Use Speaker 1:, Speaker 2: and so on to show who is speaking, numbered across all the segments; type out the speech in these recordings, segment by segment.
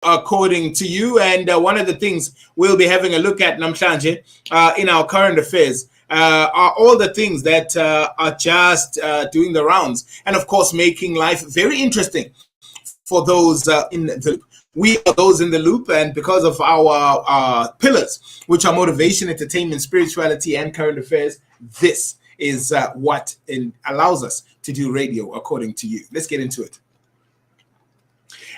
Speaker 1: according to you. And one of the things we'll be having a look at namhlanje in our current affairs are all the things that are just doing the rounds, and of course making life very interesting for those in the loop. We are those in the loop, and because of our pillars, which are motivation, entertainment, spirituality, and current affairs, this is what allows us to do radio according to you. Let's get into it.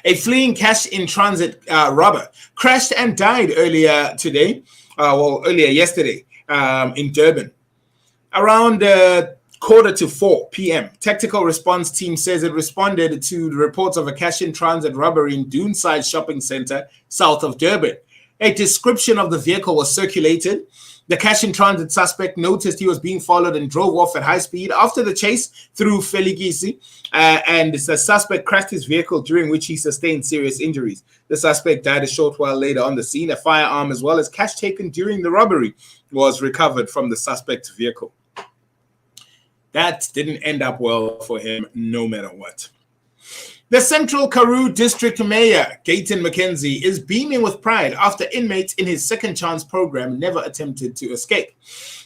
Speaker 1: A fleeing cash-in-transit robber crashed and died earlier yesterday in Durban. Around 3:45 p.m., Tactical Response Team says it responded to the reports of a cash-in-transit robbery in Doonside Shopping Center, south of Durban. A description of the vehicle was circulated. The cash-in-transit suspect noticed he was being followed and drove off at high speed. After the chase through Feligisi, and the suspect crashed his vehicle, during which he sustained serious injuries. The suspect died a short while later on the scene. A firearm as well as cash taken during the robbery was recovered from the suspect's vehicle. That didn't end up well for him, no matter what. The Central Karoo District Mayor, Gayton McKenzie, is beaming with pride after inmates in his Second Chance program never attempted to escape.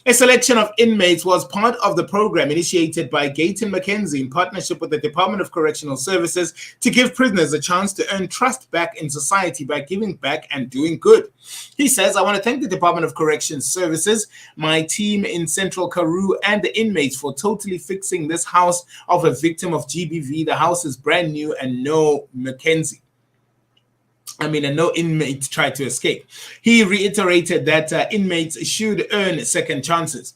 Speaker 1: A selection of inmates was part of the program initiated by Gayton McKenzie in partnership with the Department of Correctional Services to give prisoners a chance to earn trust back in society by giving back and doing good. He says, "I want to thank the Department of Corrections Services, my team in Central Karoo, and the inmates for totally fixing this house of a victim of GBV. The house is brand new and no inmate tried to escape." He reiterated that inmates should earn second chances.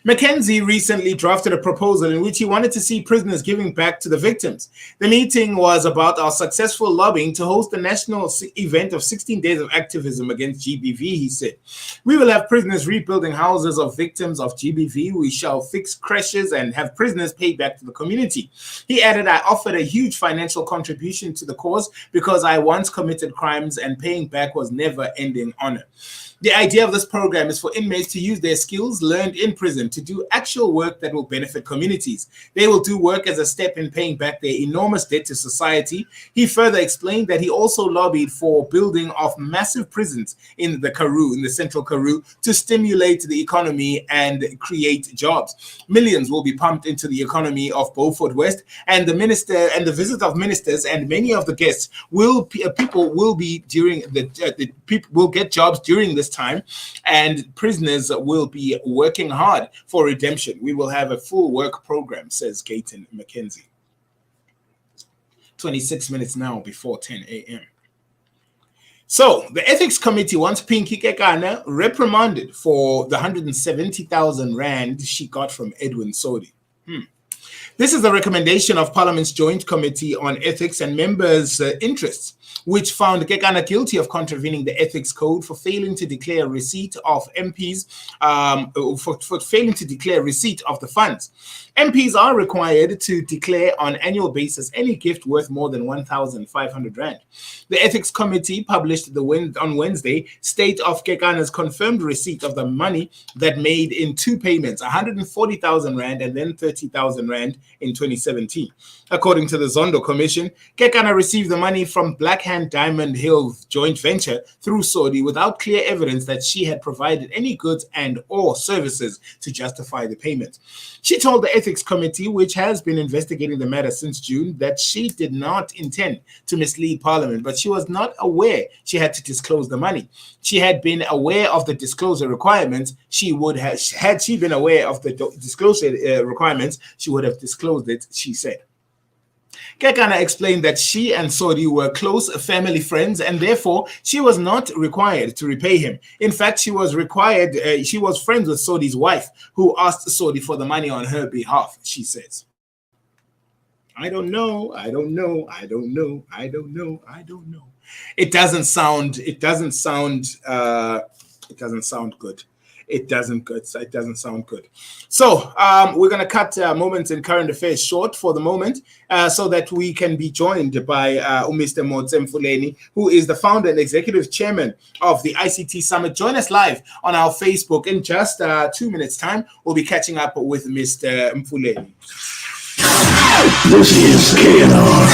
Speaker 1: McKenzie recently drafted a proposal in which he wanted to see prisoners giving back to the victims. The meeting was about our successful lobbying to host the national event of 16 days of activism against GBV, he said. "We will have prisoners rebuilding houses of victims of GBV. We shall fix creches and have prisoners paid back to the community." He added, "I offered a huge financial contribution to the cause because I once committed crimes and paying back was never ending honor. The idea of this program is for inmates to use their skills learned in prison to do actual work that will benefit communities. They will do work as a step in paying back their enormous debt to society." He further explained that he also lobbied for building of massive prisons in the Central Karoo, to stimulate the economy and create jobs. Millions will be pumped into the economy of Beaufort West, and the minister and the visit of ministers and many of the guests will get jobs during this time, and prisoners will be working hard for redemption. We will have a full work program, says Gayton McKenzie. 26 minutes now before 10 a.m. So, the Ethics Committee wants Pinky Kekana reprimanded for the 170,000 Rand she got from Edwin Sodi. This is the recommendation of Parliament's Joint Committee on Ethics and Members' Interests, which found Kekana guilty of contravening the Ethics Code for failing to declare receipt of for failing to declare receipt of the funds. MPs are required to declare on annual basis any gift worth more than 1,500 Rand. The Ethics Committee published on Wednesday state of Kekana's confirmed receipt of the money that made in two payments, 140,000 Rand and then 30,000 Rand in 2017. According to the Zondo Commission, Kekana received the money from Blackhand Diamond Hill joint venture through Sodi without clear evidence that she had provided any goods and or services to justify the payment. She told the Ethics Committee, which has been investigating the matter since June, that she did not intend to mislead Parliament, but she was not aware she had to disclose the money. She had been aware of the disclosure requirements. Had she been aware of the disclosure requirements, she would have disclosed it, she said. Kekana explained that she and Sodi were close family friends, and therefore she was not required to repay him. In fact, she was friends with Sodi's wife, who asked Sodi for the money on her behalf, she says. I don't know. It doesn't sound good. It doesn't sound good. So we're going to cut moments in current affairs short for the moment so that we can be joined by Mr. Motse Mfuleni, who is the founder and executive chairman of the ICT Summit. Join us live on our Facebook. In just 2 minutes' time, we'll be catching up with Mr. Mfuleni.
Speaker 2: This is KNR.